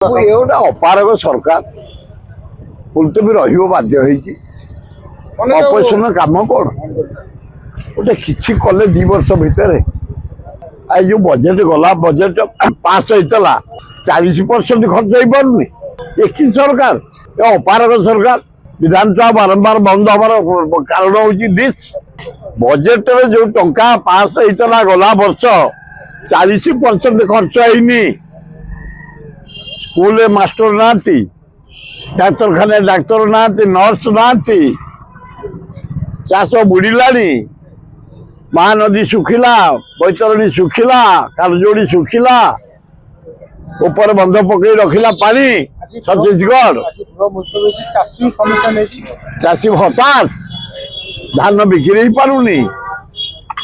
गोटे अपारग सरकार फुलतोबी रद्य ऑपरेशन कम कौन गोटे कि कले 2 वर्ष भितर जो बजेट गला बजेट पास होता 40% खर्च हो पारे ये कि सरकार ये अपारग सरकार विधानसभा बारंबार बंद हमार कारण हूँ दिस बजेट रे जो टंका पास होता गला वर्ष 40% खर्च होनी स्कूल मास्टर ना डाक्तरखाना डाक्तर ना नर्स ना चाष बुड़िला महानदी सुखिला बैतरणी सुखिला कारजोड़ी सुखिला ऊपर बंध पकई रखिला पानी छत्तीसगढ़ चाषी हताश धान बिक्री पारुनी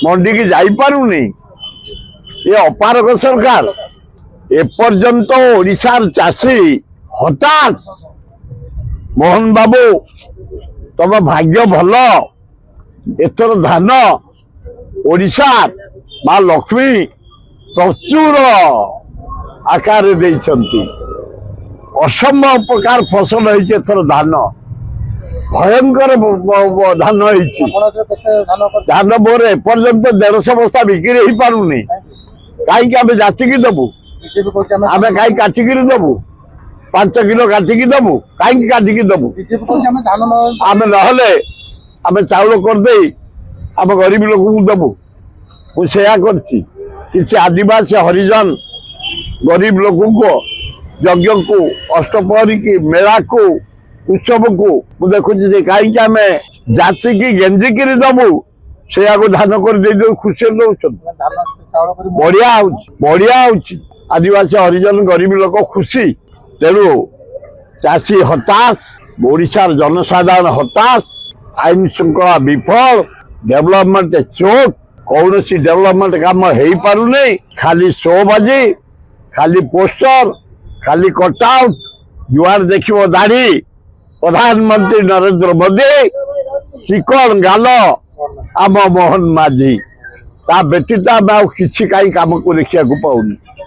मंडी की जाई पारुनी ये अपारग सरकार एपर्यंत ओडिशार चाषी हताश मोहन बाबू तुम भाग्य भल एथर धान ओडिशा माँ लक्ष्मी प्रचुर आकार असंभव प्रकार फसल होथर धान भयंकर धान धान मोर एपर्यंत 150 बस्ता बिक्री हो पारुनी कहीं आम जाचिकी दबु आम कहीं काटिकी दबु 5 किलो काटिकी दबु कहीं काटिकी दबु आम नहले आम चाउल करदे आम गरीब लोक दबु मुझे कि आदिवासी हरिजन गरीब लोक को यज्ञ को अष्टपहरी की मेला को उत्सव को मुझे देखुची कहीं आम जाचिकी गेंजिकी दबु से धान कर खुशी दौरान बढ़िया आदिवासी हरिजन गरीब लोक खुशी तेणु चाषी हताश ओडिशार जनसाधारण हताश आईन श्रृंखला विफल डेवलपमेंट चोक कौन सी डेवलपमेंट काम हो पारुनी खाली शोबाजी खाली पोस्टर खाली कटआउट जुआर देखियो दाढ़ी प्रधानमंत्री नरेंद्र मोदी चिकन गाल आम मोहन माझी ता व्यतीत आम किसी कहीं काम को देखा पाऊनी।